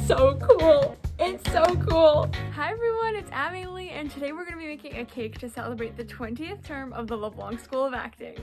so cool. It's so cool. Hi everyone, it's Amelie, and today we're going to be making a cake to celebrate the 20th term of the LeBlanc School of Acting.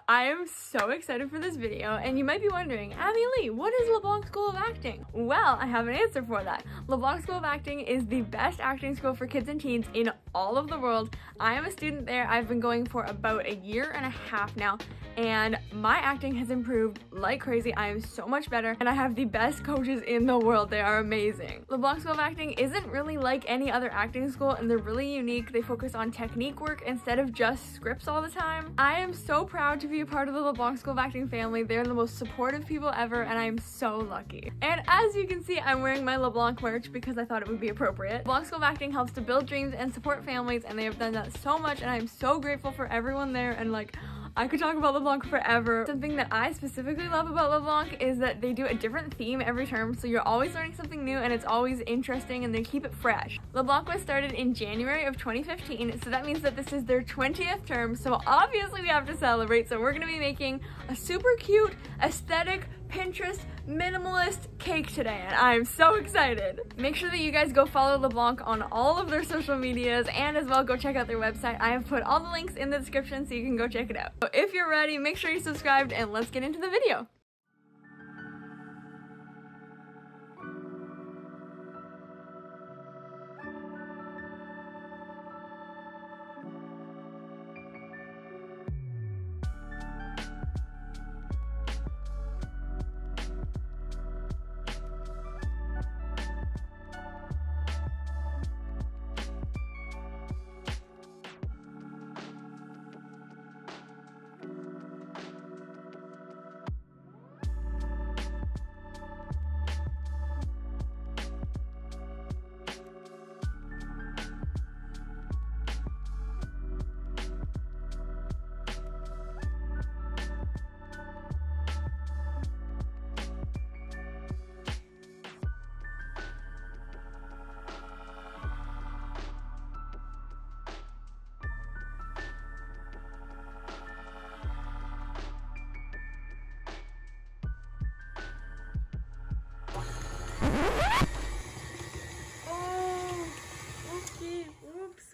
I am so excited for this video, and you might be wondering, Amelie, what is LeBlanc School of Acting? Well, I have an answer for that. LeBlanc School of Acting is the best acting school for kids and teens in all of the world. I am a student there. I've been going for about a year and a half now, and my acting has improved like crazy. I am so much better, and I have the best coaches in the world. They are amazing. LeBlanc School of Acting isn't really like any other acting school, and they're really unique. They focus on technique work instead of just scripts all the time. I am so proud to be a part of the LeBlanc School of Acting family. They're the most supportive people ever, and I am so lucky. And as you can see, I'm wearing my LeBlanc merch because I thought it would be appropriate. LeBlanc School of Acting helps to build dreams and support families, and they have done that so much, and I'm so grateful for everyone there. And like, I could talk about LeBlanc forever. Something that I specifically love about LeBlanc is that they do a different theme every term, so you're always learning something new, and it's always interesting, and they keep it fresh. LeBlanc was started in January of 2015, so that means that this is their 20th term, so obviously we have to celebrate. So we're gonna be making a super cute, aesthetic, Pinterest, minimalist cake today, and I'm so excited. Make sure that you guys go follow LeBlanc on all of their social medias, and as well go check out their website. I have put all the links in the description so you can go check it out. So if you're ready, make sure you're subscribed, and let's get into the video.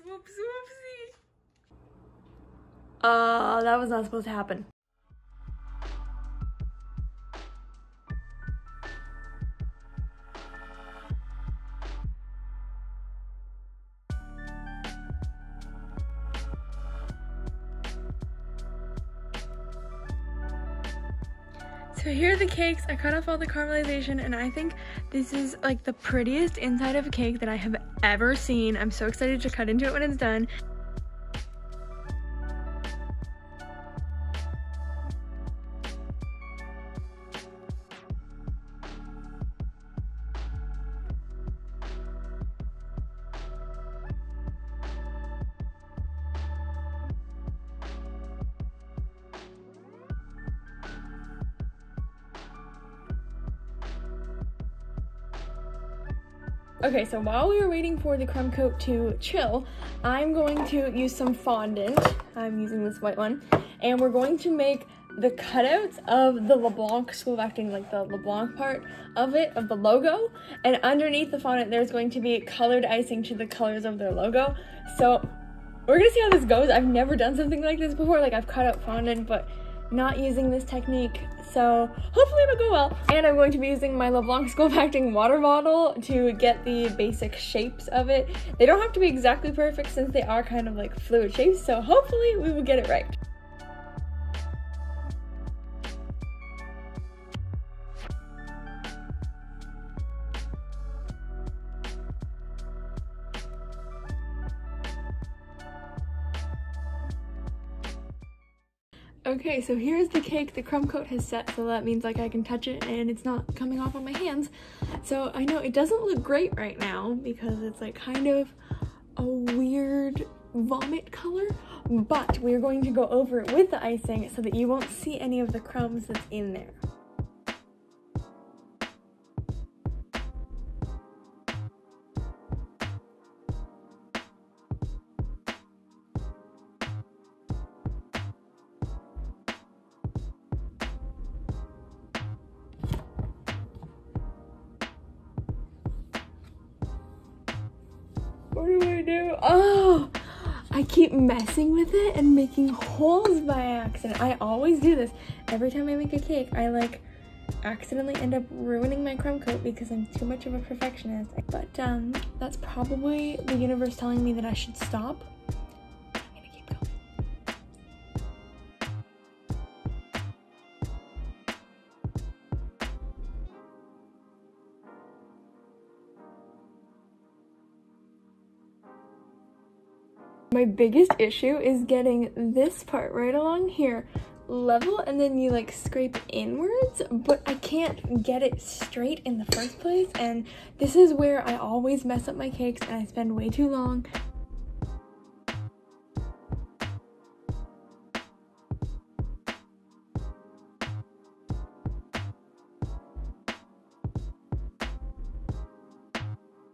Whoopsie. That was not supposed to happen. So here are the cakes. I cut off all the caramelization, and I think this is like the prettiest inside of a cake that I have ever seen. I'm so excited to cut into it when it's done. Okay, so while we were waiting for the crumb coat to chill, I'm going to use some fondant. I'm using this white one, and we're going to make the cutouts of the LeBlanc School of Acting, like the LeBlanc part of it, of the logo, and underneath the fondant there's going to be colored icing to the colors of their logo. So we're gonna see how this goes. I've never done something like this before. Like, I've cut out fondant, but not using this technique, so hopefully it'll go well. And I'm going to be using my LeBlanc School of Acting water bottle to get the basic shapes of it. They don't have to be exactly perfect since they are kind of like fluid shapes, so hopefully we will get it right. Okay, so here's the cake. The crumb coat has set, so that means like I can touch it and it's not coming off on my hands. So I know it doesn't look great right now because it's like kind of a weird vomit color, but we're going to go over it with the icing so that you won't see any of the crumbs that's in there. Oh, I keep messing with it and making holes by accident. I always do this. Every time I make a cake, I like accidentally end up ruining my crumb coat because I'm too much of a perfectionist. But that's probably the universe telling me that I should stop. I'm gonna keep going. My biggest issue is getting this part right along here level, and then you like scrape inwards, but I can't get it straight in the first place, and this is where I always mess up my cakes and I spend way too long.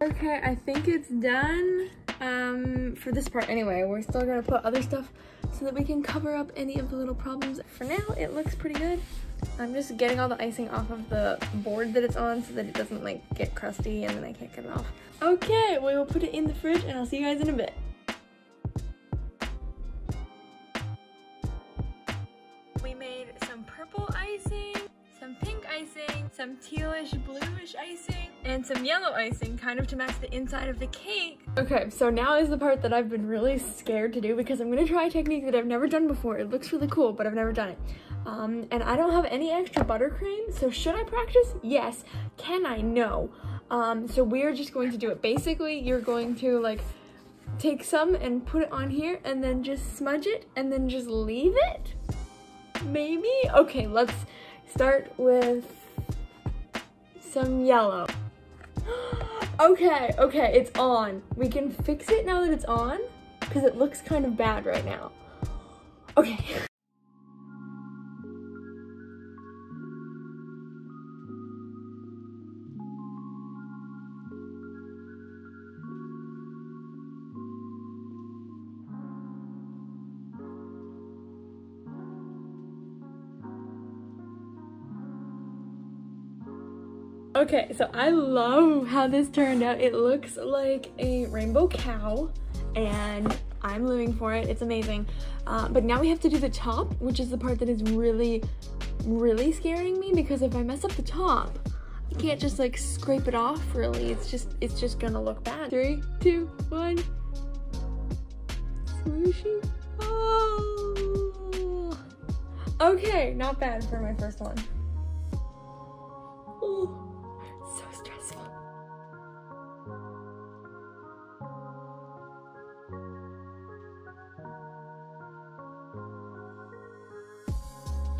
Okay, I think it's done for this part anyway. We're still gonna put other stuff so that we can cover up any of the little problems. For now, it looks pretty good. I'm just getting all the icing off of the board that it's on so that it doesn't like get crusty and then I can't get it off. Okay, we will put it in the fridge and I'll see you guys in a bit. We made some purple icing, some pink icing, some tealish bluish icing, and some yellow icing kind of to match the inside of the cake. Okay, so now is the part that I've been really scared to do because I'm gonna try a technique that I've never done before. It looks really cool, but I've never done it. And I don't have any extra buttercream, so should I practice? Yes. Can I? No. So we're just going to do it. Basically, you're going to like take some and put it on here and then just smudge it and then just leave it? Maybe? Okay, let's start with some yellow. Okay, it's on. We can fix it now that it's on because it looks kind of bad right now. Okay. Okay, so I love how this turned out. It looks like a rainbow cow and I'm living for it. It's amazing. But now we have to do the top, which is the part that is really, really scaring me because if I mess up the top, I can't just like scrape it off really. It's just gonna look bad. 3, 2, 1. Swooshy. Oh. Okay, not bad for my first one. Oh. So stressful.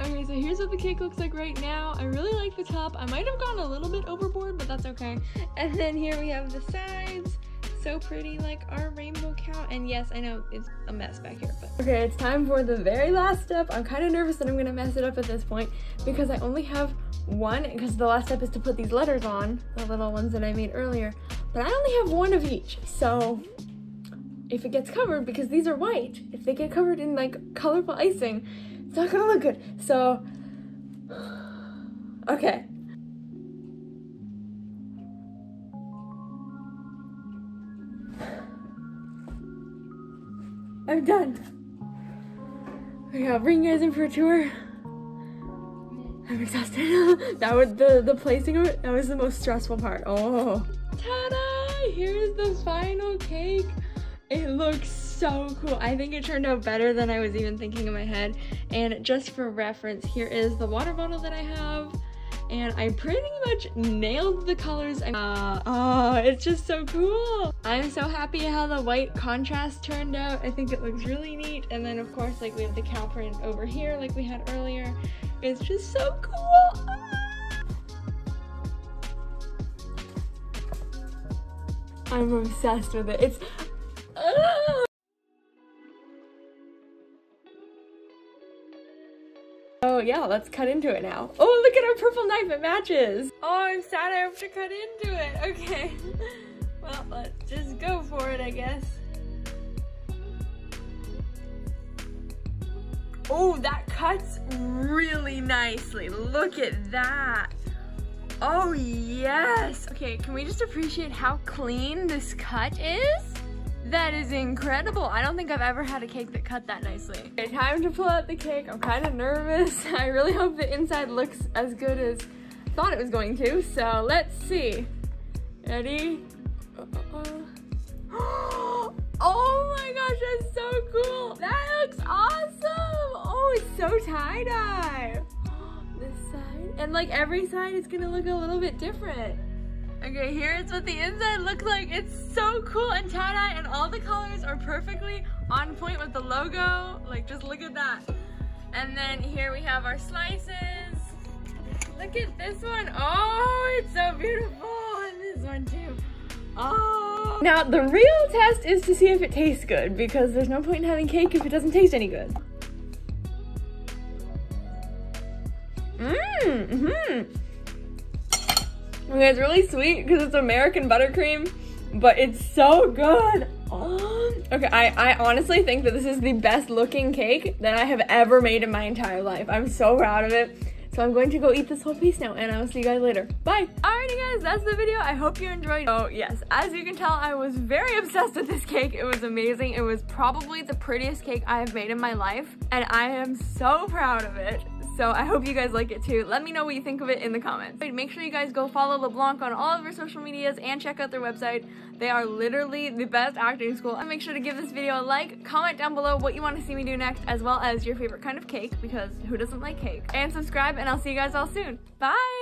Okay, so here's what the cake looks like right now. I really like the top. I might have gone a little bit overboard, but that's okay. And then here we have the sides. So pretty, like our rainbow cow. And yes, I know it's a mess back here, but okay, it's time for the very last step. I'm kind of nervous that I'm gonna mess it up at this point because I only have one, because the last step is to put these letters on, the little ones that I made earlier, but I only have one of each. So if it gets covered, because these are white, if they get covered in like colorful icing, it's not gonna look good. So okay. I'm done. Okay, I'll bring you guys in for a tour. I'm exhausted. That was the placing of it, that was the most stressful part. Oh. Ta-da! Here's the final cake. It looks so cool. I think it turned out better than I was even thinking in my head. And just for reference, here is the water bottle that I have. And I pretty much nailed the colors. Oh, it's just so cool. I'm so happy how the white contrast turned out. I think it looks really neat. And then of course, like we have the cow print over here like we had earlier. It's just so cool. I'm obsessed with it. It's Oh yeah, let's cut into it now. Oh, look at our purple knife, it matches. Oh, I'm sad I have to cut into it. Okay. Well, let's just go for it, I guess. Oh, that cuts really nicely. Look at that. Oh, yes. Okay, can we just appreciate how clean this cut is? That is incredible. I don't think I've ever had a cake that cut that nicely. Okay, time to pull out the cake. I'm kind of nervous. I really hope the inside looks as good as I thought it was going to. So let's see. Ready? Oh my gosh, that's so cool. That looks awesome. Oh, it's so tie-dye. This side. And like every side is gonna look a little bit different. Okay, here's what the inside looks like. It's so cool and tie-dye, and all the colors are perfectly on point with the logo. Like, just look at that. And then here we have our slices. Look at this one. Oh, it's so beautiful. And this one too. Oh. Now, the real test is to see if it tastes good, because there's no point in having cake if it doesn't taste any good. Okay, it's really sweet because it's American buttercream, but it's so good. Oh. Okay, I honestly think that this is the best looking cake that I have ever made in my entire life. I'm so proud of it. So I'm going to go eat this whole piece now, and I will see you guys later. Bye. Alrighty guys, that's the video. I hope you enjoyed. Oh yes, as you can tell, I was very obsessed with this cake. It was amazing. It was probably the prettiest cake I have made in my life, and I am so proud of it. So I hope you guys like it too. Let me know what you think of it in the comments. Make sure you guys go follow LeBlanc on all of their social medias and check out their website. They are literally the best acting school. And make sure to give this video a like, comment down below what you want to see me do next, as well as your favorite kind of cake, because who doesn't like cake? And subscribe, and I'll see you guys all soon. Bye!